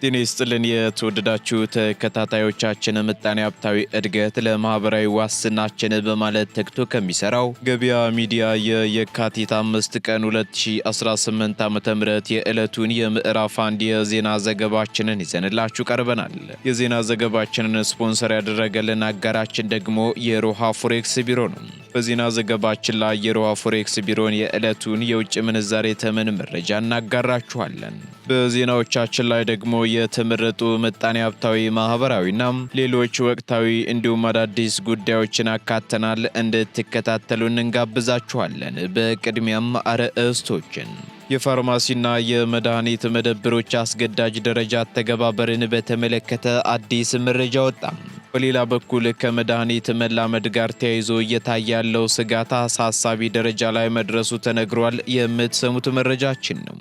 ጤና ይስጥልን የተወደዳችሁ ተከታታዮቻችን ምጣኔ ሀብታዊ እድገት ለማህበራዊ ዋስትናችን በማለት ተግቶ ከሚሰራው ገበያ ሚዲያ የካቲት 5 ቀን 2018 ዓ.ም የዕለቱን የምዕራፍ 1 የዜና ዘገባችንን ይዘንላችሁ ቀርበናል። የዜና ዘገባችንን ስፖንሰር ያደረገልን አጋራችን ደግሞ የሮሃ ፎሬክስ ቢሮ ነው። በዜና ዘገባችን ላይ የሮሃ ፎሬክስ ቢሮን የዕለቱን የውጭ ምንዛሬ ተመን መረጃ እናጋራችኋለን። በዜናዎቻችን ላይ ደግሞ የተመረጡ ምጣኔ ሀብታዊ ማህበራዊና ሌሎች ወቅታዊ እንዲሁም አዳዲስ ጉዳዮችን አካተናል። እንድትከታተሉን እንጋብዛችኋለን። በቅድሚያም አርዕስቶችን የፋርማሲና የመድኃኒት መደብሮች አስገዳጅ ደረጃ አተገባበርን በተመለከተ አዲስ መረጃ ወጣ። በሌላ በኩል ከመድኃኒት መላመድ ጋር ተያይዞ እየታየ ያለው ስጋት አሳሳቢ ደረጃ ላይ መድረሱ ተነግሯል። የምትሰሙት መረጃችን ነው።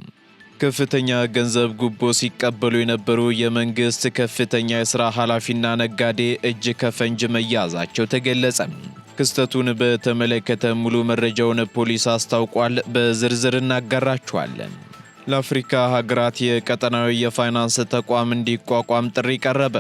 ከፍተኛ ገንዘብ ጉቦ ሲቀበሉ የነበሩ የመንግስት ከፍተኛ የሥራ ኃላፊና ነጋዴ እጅ ከፈንጅ መያዛቸው ተገለጸ። ክስተቱን በተመለከተ ሙሉ መረጃውን ፖሊስ አስታውቋል። በዝርዝር እናጋራችኋለን። ለአፍሪካ ሀገራት የቀጠናዊ የፋይናንስ ተቋም እንዲቋቋም ጥሪ ቀረበ።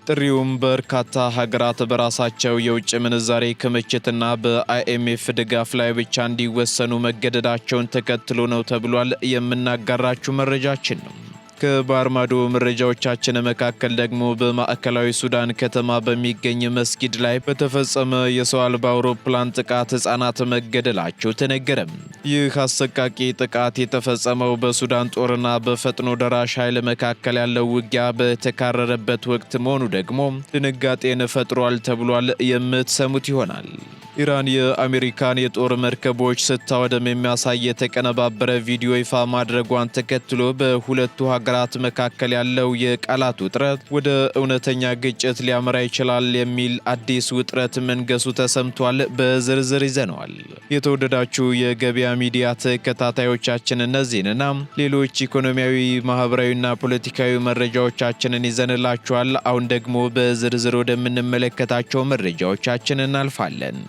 ጥሪውም በርካታ ሀገራት በራሳቸው የውጭ ምንዛሬ ክምችትና በአይኤምኤፍ ድጋፍ ላይ ብቻ እንዲወሰኑ መገደዳቸውን ተከትሎ ነው ተብሏል። የምናጋራችሁ መረጃችን ነው። ከባህር ማዶ መረጃዎቻችን መካከል ደግሞ በማዕከላዊ ሱዳን ከተማ በሚገኝ መስጊድ ላይ በተፈጸመ የሰው አልባ አውሮፕላን ጥቃት ሕፃናት መገደላቸው ተነገረ። ይህ አሰቃቂ ጥቃት የተፈጸመው በሱዳን ጦርና በፈጥኖ ደራሽ ኃይል መካከል ያለው ውጊያ በተካረረበት ወቅት መሆኑ ደግሞ ድንጋጤን ፈጥሯል ተብሏል። የምትሰሙት ይሆናል። ኢራን የአሜሪካን የጦር መርከቦች ስታወድም የሚያሳይ የተቀነባበረ ቪዲዮ ይፋ ማድረጓን ተከትሎ በሁለቱ ሀገራት መካከል ያለው የቃላት ውጥረት ወደ እውነተኛ ግጭት ሊያመራ ይችላል የሚል አዲስ ውጥረት መንገሱ ተሰምቷል። በዝርዝር ይዘነዋል። የተወደዳችሁ የገበያ ሚዲያ ተከታታዮቻችን እነዚህንና ሌሎች ኢኮኖሚያዊ፣ ማህበራዊና ፖለቲካዊ መረጃዎቻችንን ይዘንላችኋል። አሁን ደግሞ በዝርዝር ወደምንመለከታቸው መረጃዎቻችን እናልፋለን።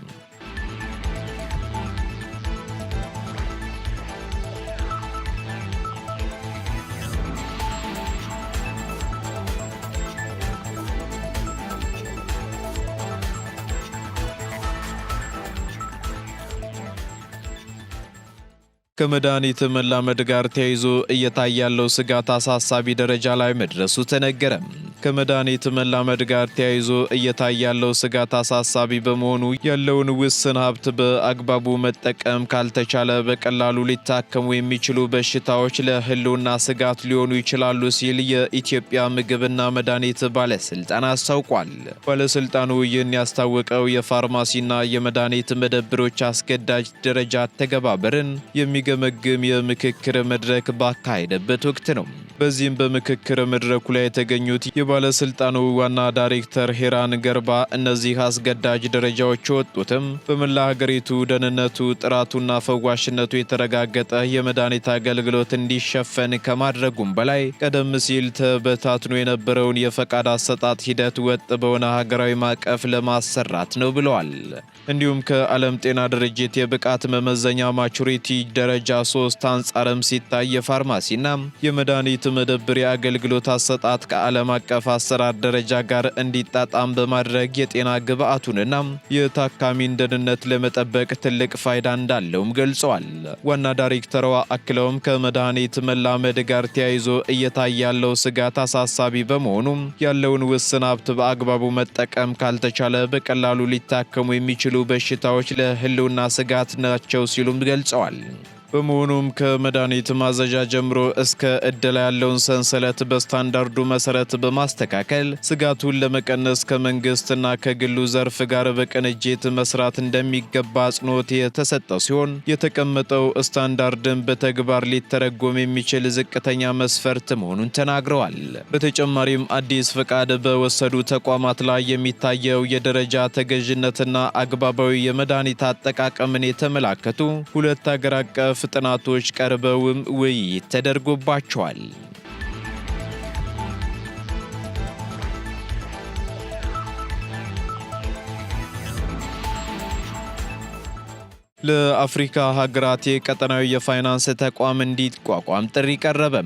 ከመድኃኒት መላመድ ጋር ተያይዞ እየታየ ያለው ስጋት አሳሳቢ ደረጃ ላይ መድረሱ ተነገረ። ከመድኃኒት መላመድ ጋር ተያይዞ እየታየ ያለው ስጋት አሳሳቢ በመሆኑ ያለውን ውስን ሀብት በአግባቡ መጠቀም ካልተቻለ በቀላሉ ሊታከሙ የሚችሉ በሽታዎች ለሕልውና ስጋት ሊሆኑ ይችላሉ ሲል የኢትዮጵያ ምግብና መድኃኒት ባለስልጣን አስታውቋል። ባለስልጣኑ ይህን ያስታወቀው የፋርማሲና የመድኃኒት መደብሮች አስገዳጅ ደረጃ አተገባበርን የሚገመግም የምክክር መድረክ ባካሄደበት ወቅት ነው። በዚህም በምክክር መድረኩ ላይ የተገኙት የባለስልጣኑ ዋና ዳይሬክተር ሄራን ገርባ እነዚህ አስገዳጅ ደረጃዎች የወጡትም በመላ ሀገሪቱ ደህንነቱ፣ ጥራቱና ፈዋሽነቱ የተረጋገጠ የመድኃኒት አገልግሎት እንዲሸፈን ከማድረጉም በላይ ቀደም ሲል ተበታትኖ የነበረውን የፈቃድ አሰጣጥ ሂደት ወጥ በሆነ ሀገራዊ ማዕቀፍ ለማሰራት ነው ብለዋል። እንዲሁም ከዓለም ጤና ድርጅት የብቃት መመዘኛ ማቹሪቲ ደረጃ 3 አንጻርም ሲታይ የፋርማሲና የመድኃኒት መደብር የአገልግሎት አሰጣጥ ከዓለም አቀፍ አሰራር ደረጃ ጋር እንዲጣጣም በማድረግ የጤና ግብዓቱንና የታካሚን ደህንነት ለመጠበቅ ትልቅ ፋይዳ እንዳለውም ገልጸዋል። ዋና ዳይሬክተሯ አክለውም ከመድኃኒት መላመድ ጋር ተያይዞ እየታየ ያለው ስጋት አሳሳቢ በመሆኑ ያለውን ውስን ሀብት በአግባቡ መጠቀም ካልተቻለ በቀላሉ ሊታከሙ የሚችሉ በሽታዎች ለሕልውና ስጋት ናቸው ሲሉም ገልጸዋል። በመሆኑም ከመድኃኒት ማዘዣ ጀምሮ እስከ ዕደላ ያለውን ሰንሰለት በስታንዳርዱ መሰረት በማስተካከል ስጋቱን ለመቀነስ ከመንግስትና ከግሉ ዘርፍ ጋር በቅንጅት መስራት እንደሚገባ አጽንኦት የተሰጠ ሲሆን የተቀመጠው ስታንዳርድን በተግባር ሊተረጎም የሚችል ዝቅተኛ መስፈርት መሆኑን ተናግረዋል። በተጨማሪም አዲስ ፈቃድ በወሰዱ ተቋማት ላይ የሚታየው የደረጃ ተገዥነትና አግባባዊ የመድኃኒት አጠቃቀምን የተመላከቱ ሁለት ሀገር አቀፍ ጥናቶች ቀርበውም ውይይት ተደርጎባቸዋል። ለአፍሪካ ሀገራት የቀጠናዊ የፋይናንስ ተቋም እንዲቋቋም ጥሪ ቀረበ።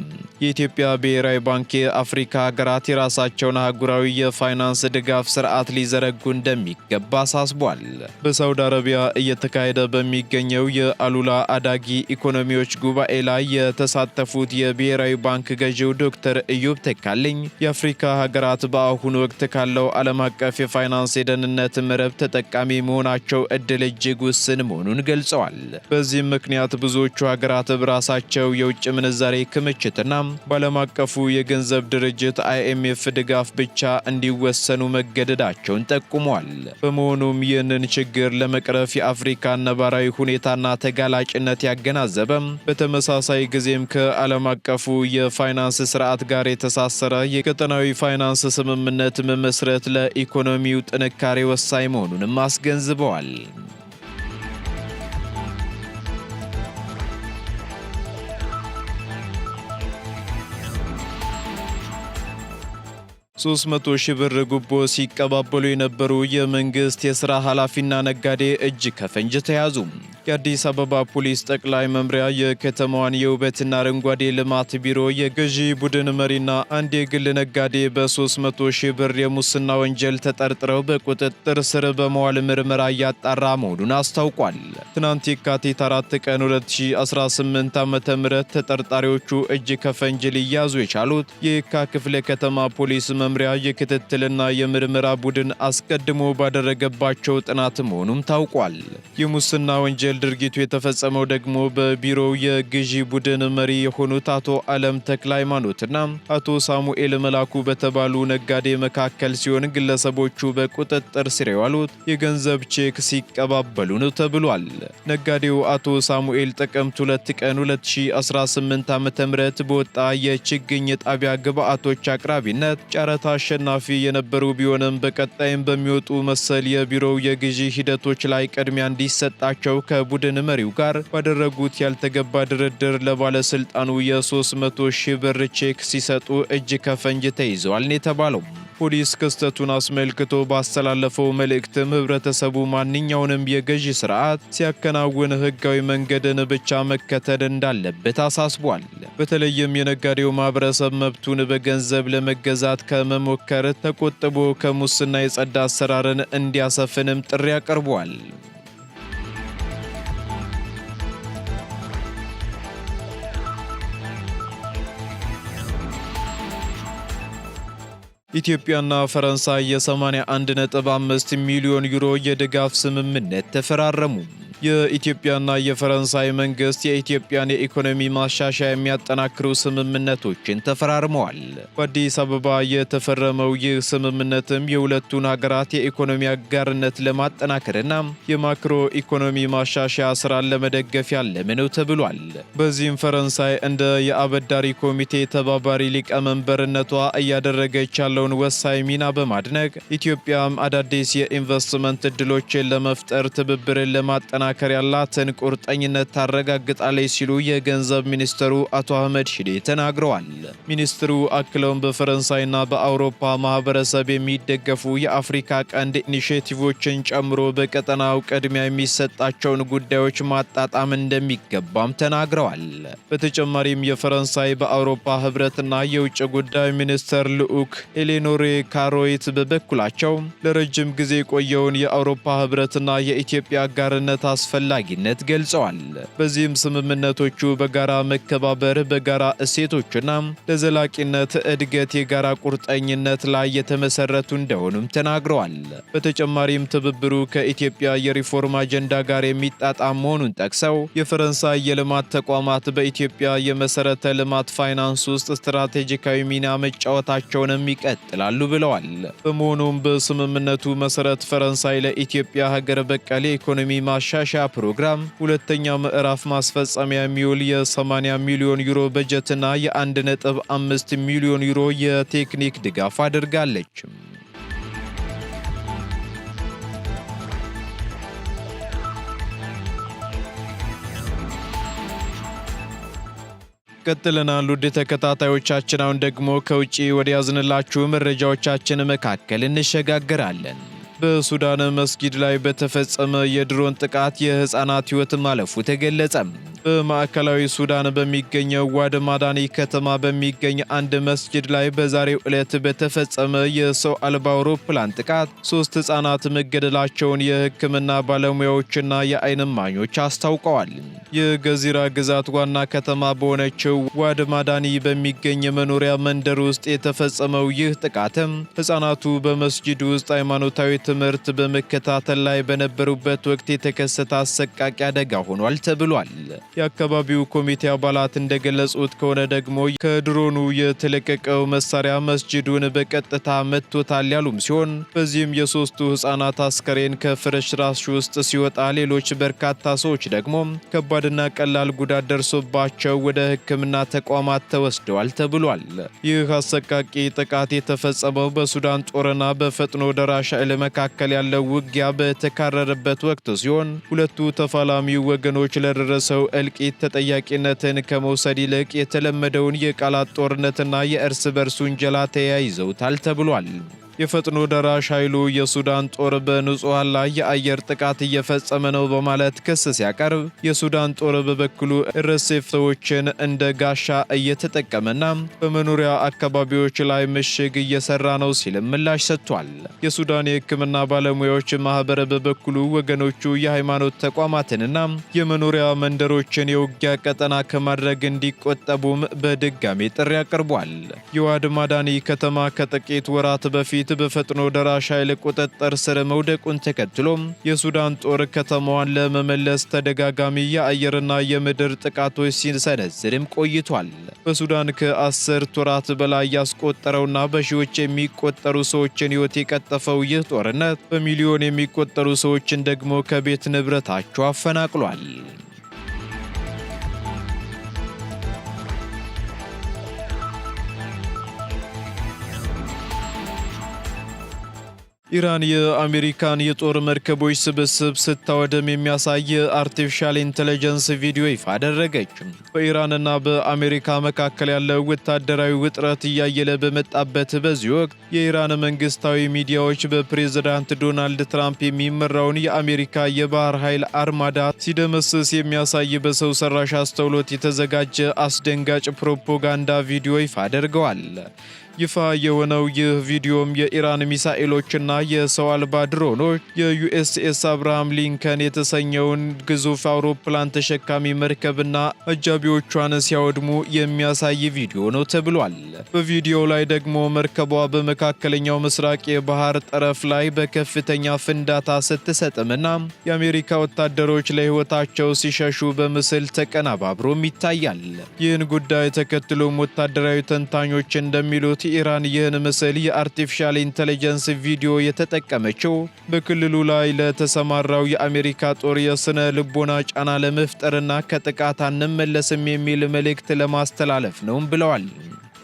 የኢትዮጵያ ብሔራዊ ባንክ የአፍሪካ ሀገራት የራሳቸውን አህጉራዊ የፋይናንስ ድጋፍ ስርዓት ሊዘረጉ እንደሚገባ አሳስቧል። በሳውዲ አረቢያ እየተካሄደ በሚገኘው የአሉላ አዳጊ ኢኮኖሚዎች ጉባኤ ላይ የተሳተፉት የብሔራዊ ባንክ ገዢው ዶክተር ኢዮብ ተካልኝ የአፍሪካ ሀገራት በአሁኑ ወቅት ካለው ዓለም አቀፍ የፋይናንስ የደህንነት መረብ ተጠቃሚ መሆናቸው እድል እጅግ ውስን መሆኑን ገልጸዋል። በዚህም ምክንያት ብዙዎቹ ሀገራት በራሳቸው የውጭ ምንዛሬ ክምችትና በዓለም አቀፉ የገንዘብ ድርጅት IMF ድጋፍ ብቻ እንዲወሰኑ መገደዳቸውን ጠቁመዋል። በመሆኑም ይህንን ችግር ለመቅረፍ የአፍሪካ ነባራዊ ሁኔታና ተጋላጭነት ያገናዘበ በተመሳሳይ ጊዜም ከዓለም አቀፉ የፋይናንስ ስርዓት ጋር የተሳሰረ የቀጠናዊ ፋይናንስ ስምምነት መመስረት ለኢኮኖሚው ጥንካሬ ወሳኝ መሆኑንም አስገንዝበዋል። 300 ሺህ ብር ጉቦ ሲቀባበሉ የነበሩ የመንግስት የሥራ ኃላፊና ነጋዴ እጅ ከፈንጅ ተያዙ። የአዲስ አበባ ፖሊስ ጠቅላይ መምሪያ የከተማዋን የውበትና አረንጓዴ ልማት ቢሮ የገዢ ቡድን መሪና አንድ የግል ነጋዴ በ300 ሺህ ብር የሙስና ወንጀል ተጠርጥረው በቁጥጥር ስር በመዋል ምርመራ እያጣራ መሆኑን አስታውቋል። ትናንት የካቲት 4 ቀን 2018 ዓ.ም ተጠርጣሪዎቹ እጅ ከፈንጅ ሊያዙ የቻሉት የየካ ክፍለ ከተማ ፖሊስ መምሪያ የክትትልና የምርመራ ቡድን አስቀድሞ ባደረገባቸው ጥናት መሆኑም ታውቋል። የሙስና ወንጀል ድርጊቱ የተፈጸመው ደግሞ በቢሮው የግዢ ቡድን መሪ የሆኑት አቶ አለም ተክለ ሃይማኖትና አቶ ሳሙኤል መላኩ በተባሉ ነጋዴ መካከል ሲሆን ግለሰቦቹ በቁጥጥር ስር የዋሉት የገንዘብ ቼክ ሲቀባበሉ ነው ተብሏል። ነጋዴው አቶ ሳሙኤል ጥቅምት 2 ቀን 2018 ዓ.ም በወጣ የችግኝ ጣቢያ ግብአቶች አቅራቢነት ጨረታ አሸናፊ የነበሩ ቢሆንም በቀጣይም በሚወጡ መሰል የቢሮው የግዢ ሂደቶች ላይ ቅድሚያ እንዲሰጣቸው ከቡድን መሪው ጋር ባደረጉት ያልተገባ ድርድር ለባለስልጣኑ የ300 ሺህ ብር ቼክ ሲሰጡ እጅ ከፈንጅ ተይዘዋል የተባለው። ፖሊስ ክስተቱን አስመልክቶ ባስተላለፈው መልእክትም ህብረተሰቡ ማንኛውንም የገዢ ስርዓት ሲያከናውን ህጋዊ መንገድን ብቻ መከተል እንዳለበት አሳስቧል። በተለይም የነጋዴው ማህበረሰብ መብቱን በገንዘብ ለመገዛት ከመሞከር ተቆጥቦ ከሙስና የጸዳ አሰራርን እንዲያሰፍንም ጥሪ አቅርቧል። ኢትዮጵያና ፈረንሳይ የ81.5 ሚሊዮን ዩሮ የድጋፍ ስምምነት ተፈራረሙ። የኢትዮጵያና የፈረንሳይ መንግስት የኢትዮጵያን የኢኮኖሚ ማሻሻያ የሚያጠናክሩ ስምምነቶችን ተፈራርመዋል። በአዲስ አበባ የተፈረመው ይህ ስምምነትም የሁለቱን ሀገራት የኢኮኖሚ አጋርነት ለማጠናከርና የማክሮ ኢኮኖሚ ማሻሻያ ስራን ለመደገፍ ያለመ ነው ተብሏል። በዚህም ፈረንሳይ እንደ የአበዳሪ ኮሚቴ ተባባሪ ሊቀመንበርነቷ እያደረገች ያለውን ወሳኝ ሚና በማድነቅ ኢትዮጵያም አዳዲስ የኢንቨስትመንት ዕድሎችን ለመፍጠር ትብብርን ለማጠናከር ያላትን ቁርጠኝነት ታረጋግጣለች ሲሉ የገንዘብ ሚኒስትሩ አቶ አህመድ ሺዴ ተናግረዋል። ሚኒስትሩ አክለውም በፈረንሳይና በአውሮፓ ማህበረሰብ የሚደገፉ የአፍሪካ ቀንድ ኢኒሼቲቮችን ጨምሮ በቀጠናው ቅድሚያ የሚሰጣቸውን ጉዳዮች ማጣጣም እንደሚገባም ተናግረዋል። በተጨማሪም የፈረንሳይ በአውሮፓ ህብረትና የውጭ ጉዳይ ሚኒስትር ልዑክ ኤሌኖሬ ካሮይት በበኩላቸው ለረጅም ጊዜ የቆየውን የአውሮፓ ህብረትና የኢትዮጵያ አጋርነት አስፈላጊነት ገልጸዋል። በዚህም ስምምነቶቹ በጋራ መከባበር፣ በጋራ እሴቶችና ለዘላቂነት እድገት የጋራ ቁርጠኝነት ላይ የተመሰረቱ እንደሆኑም ተናግረዋል። በተጨማሪም ትብብሩ ከኢትዮጵያ የሪፎርም አጀንዳ ጋር የሚጣጣም መሆኑን ጠቅሰው የፈረንሳይ የልማት ተቋማት በኢትዮጵያ የመሰረተ ልማት ፋይናንስ ውስጥ ስትራቴጂካዊ ሚና መጫወታቸውንም ይቀጥላሉ ብለዋል። በመሆኑም በስምምነቱ መሰረት ፈረንሳይ ለኢትዮጵያ ሀገር በቀል የኢኮኖሚ ማሻሻያ ፕሮግራም ሁለተኛ ምዕራፍ ማስፈጸሚያ የሚውል የ80 ሚሊዮን ዩሮ በጀትና የ1.5 ሚሊዮን ዩሮ የቴክኒክ ድጋፍ አድርጋለች። ቀጥለናል ውድ ተከታታዮቻችን። አሁን ደግሞ ከውጪ ወደ ያዝንላችሁ መረጃዎቻችን መካከል እንሸጋግራለን። በሱዳን መስጊድ ላይ በተፈጸመ የድሮን ጥቃት የህፃናት ህይወት ማለፉ ተገለጸ። በማዕከላዊ ሱዳን በሚገኘው ዋድ ማዳኒ ከተማ በሚገኝ አንድ መስጊድ ላይ በዛሬው ዕለት በተፈጸመ የሰው አልባ አውሮፕላን ጥቃት 3 ህፃናት መገደላቸውን የሕክምና ባለሙያዎችና የዓይን እማኞች አስታውቀዋል። የገዚራ ግዛት ዋና ከተማ በሆነችው ዋድ ማዳኒ በሚገኝ የመኖሪያ መንደር ውስጥ የተፈጸመው ይህ ጥቃትም ህፃናቱ በመስጊድ ውስጥ ሃይማኖታዊ ትምህርት በመከታተል ላይ በነበሩበት ወቅት የተከሰተ አሰቃቂ አደጋ ሆኗል ተብሏል። የአካባቢው ኮሚቴ አባላት እንደገለጹት ከሆነ ደግሞ ከድሮኑ የተለቀቀው መሳሪያ መስጂዱን በቀጥታ መጥቶታል ያሉም ሲሆን በዚህም የሶስቱ ህፃናት አስከሬን ከፍርስራሽ ውስጥ ሲወጣ ሌሎች በርካታ ሰዎች ደግሞ ከባድና ቀላል ጉዳት ደርሶባቸው ወደ ሕክምና ተቋማት ተወስደዋል ተብሏል። ይህ አሰቃቂ ጥቃት የተፈጸመው በሱዳን ጦርና በፈጥኖ ደራሽ ኃይል መካከል ያለው ውጊያ በተካረረበት ወቅት ሲሆን ሁለቱ ተፋላሚ ወገኖች ለደረሰው እልቂት ተጠያቂነትን ከመውሰድ ይልቅ የተለመደውን የቃላት ጦርነትና የእርስ በርስ ውንጀላ ተያይዘውታል ተብሏል። የፈጥኖ ደራሽ ኃይሉ የሱዳን ጦር በንጹሃን ላይ የአየር ጥቃት እየፈጸመ ነው በማለት ክስ ሲያቀርብ፣ የሱዳን ጦር በበኩሉ RSF ሰዎችን እንደ ጋሻ እየተጠቀመና በመኖሪያ አካባቢዎች ላይ ምሽግ እየሰራ ነው ሲል ምላሽ ሰጥቷል። የሱዳን የሕክምና ባለሙያዎች ማህበር በበኩሉ ወገኖቹ የሃይማኖት ተቋማትንና የመኖሪያ መንደሮችን የውጊያ ቀጠና ከማድረግ እንዲቆጠቡም በድጋሚ ጥሪ አቅርቧል። የዋድ ማዳኒ ከተማ ከጥቂት ወራት በፊት በፈጥኖ ደራሽ ኃይል ቁጥጥር ስር መውደቁን ተከትሎ የሱዳን ጦር ከተማዋን ለመመለስ ተደጋጋሚ የአየርና የምድር ጥቃቶች ሲሰነዝርም ቆይቷል። በሱዳን ከ10 ወራት በላይ ያስቆጠረውና በሺዎች የሚቆጠሩ ሰዎችን ሕይወት የቀጠፈው ይህ ጦርነት በሚሊዮን የሚቆጠሩ ሰዎችን ደግሞ ከቤት ንብረታቸው አፈናቅሏል። ኢራን የአሜሪካን የጦር መርከቦች ስብስብ ስታወድም የሚያሳይ አርቲፊሻል ኢንተለጀንስ ቪዲዮ ይፋ አደረገች። በኢራንና በአሜሪካ መካከል ያለው ወታደራዊ ውጥረት እያየለ በመጣበት በዚህ ወቅት የኢራን መንግስታዊ ሚዲያዎች በፕሬዝዳንት ዶናልድ ትራምፕ የሚመራውን የአሜሪካ የባህር ኃይል አርማዳ ሲደመስስ የሚያሳይ በሰው ሰራሽ አስተውሎት የተዘጋጀ አስደንጋጭ ፕሮፓጋንዳ ቪዲዮ ይፋ አድርገዋል። ይፋ የሆነው ይህ ቪዲዮም የኢራን ሚሳኤሎችና የሰው አልባ ድሮኖች የዩኤስኤስ አብርሃም ሊንከን የተሰኘውን ግዙፍ አውሮፕላን ተሸካሚ መርከብና አጃቢዎቿን ሲያወድሙ የሚያሳይ ቪዲዮ ነው ተብሏል። በቪዲዮው ላይ ደግሞ መርከቧ በመካከለኛው ምስራቅ የባህር ጠረፍ ላይ በከፍተኛ ፍንዳታ ስትሰጥምና የአሜሪካ ወታደሮች ለሕይወታቸው ሲሸሹ በምስል ተቀነባብሮም ይታያል። ይህን ጉዳይ ተከትሎም ወታደራዊ ተንታኞች እንደሚሉት ኢራን ይህን ምስል የአርቲፊሻል ኢንተለጀንስ ቪዲዮ የተጠቀመችው በክልሉ ላይ ለተሰማራው የአሜሪካ ጦር የስነ ልቦና ጫና ለመፍጠርና ከጥቃት አንመለስም የሚል መልእክት ለማስተላለፍ ነው ብለዋል።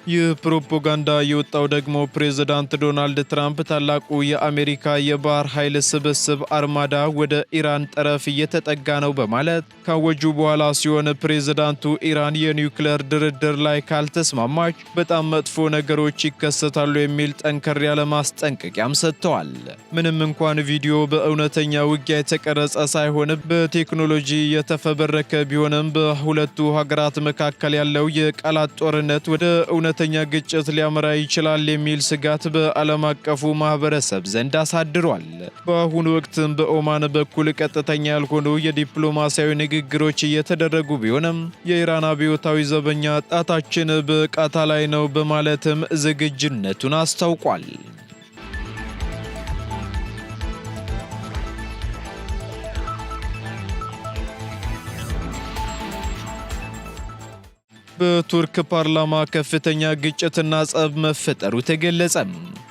ይህ ፕሮፓጋንዳ የወጣው ደግሞ ፕሬዝዳንት ዶናልድ ትራምፕ ታላቁ የአሜሪካ የባህር ኃይል ስብስብ አርማዳ ወደ ኢራን ጠረፍ እየተጠጋ ነው በማለት ካወጁ በኋላ ሲሆን ፕሬዝዳንቱ ኢራን የኒውክሌር ድርድር ላይ ካልተስማማች በጣም መጥፎ ነገሮች ይከሰታሉ የሚል ጠንከር ያለ ማስጠንቀቂያም ሰጥተዋል። ምንም እንኳን ቪዲዮ በእውነተኛ ውጊያ የተቀረጸ ሳይሆን በቴክኖሎጂ የተፈበረከ ቢሆንም በሁለቱ ሀገራት መካከል ያለው የቃላት ጦርነት ወደ እውነተኛ ግጭት ሊያመራ ይችላል የሚል ስጋት በዓለም አቀፉ ማህበረሰብ ዘንድ አሳድሯል። በአሁኑ ወቅትም በኦማን በኩል ቀጥተኛ ያልሆኑ የዲፕሎማሲያዊ ንግግሮች እየተደረጉ ቢሆንም የኢራን አብዮታዊ ዘበኛ ጣታችን በቃታ ላይ ነው በማለትም ዝግጁነቱን አስታውቋል። በቱርክ ፓርላማ ከፍተኛ ግጭትና ጸብ መፈጠሩ ተገለጸ።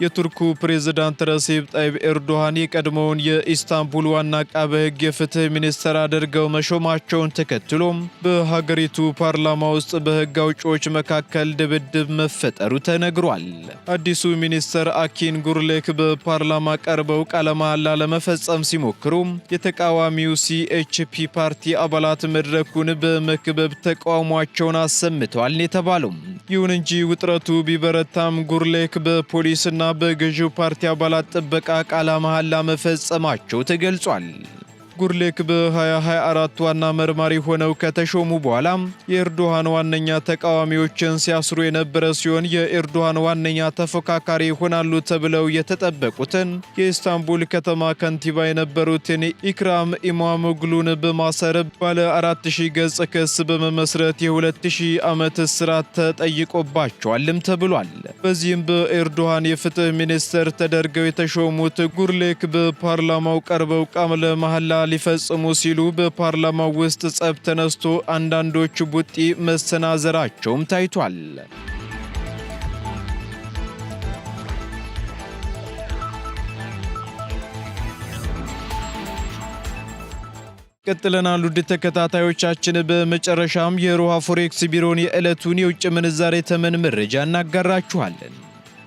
የቱርኩ ፕሬዝዳንት ረሲብ ጣይብ ኤርዶሃን የቀድሞውን የኢስታንቡል ዋና አቃቤ ሕግ የፍትህ ሚኒስትር አድርገው መሾማቸውን ተከትሎ በሀገሪቱ ፓርላማ ውስጥ በሕግ አውጪዎች መካከል ድብድብ መፈጠሩ ተነግሯል። አዲሱ ሚኒስትር አኪን ጉርሌክ በፓርላማ ቀርበው ቃለ መሃላ ለመፈጸም ሲሞክሩ የተቃዋሚው CHP ፓርቲ አባላት መድረኩን በመክበብ ተቃውሟቸውን አሰምተዋል። ተገምተዋል የተባለው። ይሁን እንጂ ውጥረቱ ቢበረታም ጉርሌክ በፖሊስና በገዢው ፓርቲ አባላት ጥበቃ ቃለ መሐላ መፈጸማቸው ተገልጿል። ጉርሌክ በ2024 ዋና መርማሪ ሆነው ከተሾሙ በኋላ የኤርዶሃን ዋነኛ ተቃዋሚዎችን ሲያስሩ የነበረ ሲሆን የኤርዶሃን ዋነኛ ተፎካካሪ ይሆናሉ ተብለው የተጠበቁትን የኢስታንቡል ከተማ ከንቲባ የነበሩትን ኢክራም ኢማሞግሉን በማሰር ባለ 4000 ገጽ ክስ በመመስረት የ2000 ዓመት እስራት ተጠይቆባቸዋልም ተብሏል። በዚህም በኤርዶሃን የፍትህ ሚኒስትር ተደርገው የተሾሙት ጉርሌክ በፓርላማው ቀርበው ቃለ መሐላ ሊፈጽሙ ሲሉ በፓርላማው ውስጥ ጸብ ተነስቶ አንዳንዶች ቡጢ መሰናዘራቸውም ታይቷል። ቀጥለናል ውድ ተከታታዮቻችን። በመጨረሻም የሮሃ ፎሬክስ ቢሮን የዕለቱን የውጭ ምንዛሬ ተመን መረጃ እናጋራችኋለን።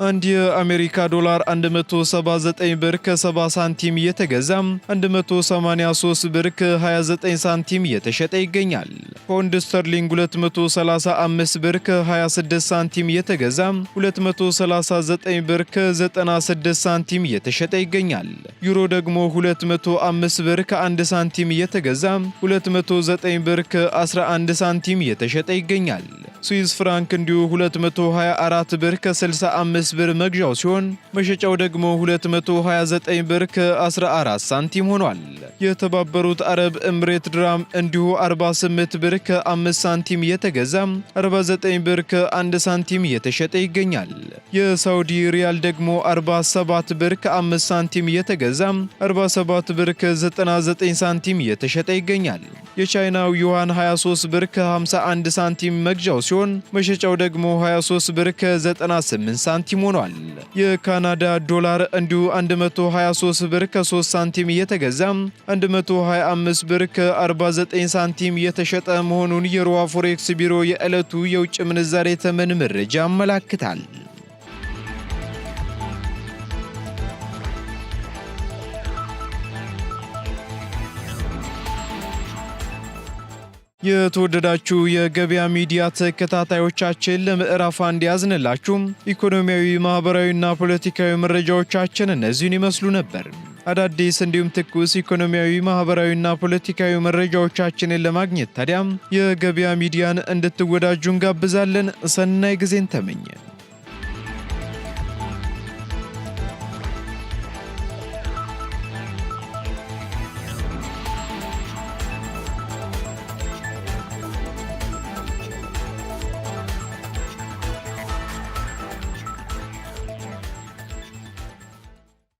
አንድ የአሜሪካ ዶላር 179 ብር ከ70 ሳንቲም እየተገዛም 183 ብር ከ29 ሳንቲም እየተሸጠ ይገኛል። ፓውንድ ስተርሊንግ 235 ብር ከ26 ሳንቲም እየተገዛም 239 ብር ከ96 ሳንቲም እየተሸጠ ይገኛል። ዩሮ ደግሞ 205 ብር ከ1 ሳንቲም እየተገዛም 209 ብር ከ11 ሳንቲም እየተሸጠ ይገኛል። ስዊስ ፍራንክ እንዲሁ 224 ብር ከ65 ብር መግዣው ሲሆን መሸጫው ደግሞ 229 ብር ከ14 ሳንቲም ሆኗል። የተባበሩት አረብ ኤምሬት ድራም እንዲሁ 48 ብር ከ5 ሳንቲም እየተገዛ 49 ብር ከ1 ሳንቲም እየተሸጠ ይገኛል። የሳውዲ ሪያል ደግሞ 47 ብር ከ5 ሳንቲም እየተገዛ 47 ብር ከ99 ሳንቲም እየተሸጠ ይገኛል። የቻይናው ዩዋን 23 ብር ከ51 ሳንቲም መግዣው ሲሆን መሸጫው ደግሞ 23 ብር ከ98 ሳንቲም ሆኗል። የካናዳ ዶላር እንዲሁ 123 ብር ከ3 ሳንቲም እየተገዛ 125 ብር ከ49 ሳንቲም እየተሸጠ መሆኑን የሮሃ ፎሬክስ ቢሮ የዕለቱ የውጭ ምንዛሬ ተመን መረጃ ያመለክታል። የተወደዳችሁ የገበያ ሚዲያ ተከታታዮቻችን ለምዕራፍ አንድ ያዝንላችሁ ኢኮኖሚያዊ፣ ማህበራዊና ፖለቲካዊ መረጃዎቻችን እነዚህን ይመስሉ ነበር። አዳዲስ እንዲሁም ትኩስ ኢኮኖሚያዊ፣ ማህበራዊና ፖለቲካዊ መረጃዎቻችንን ለማግኘት ታዲያም የገበያ ሚዲያን እንድትወዳጁ እንጋብዛለን። ሰናይ ጊዜን ተመኘን።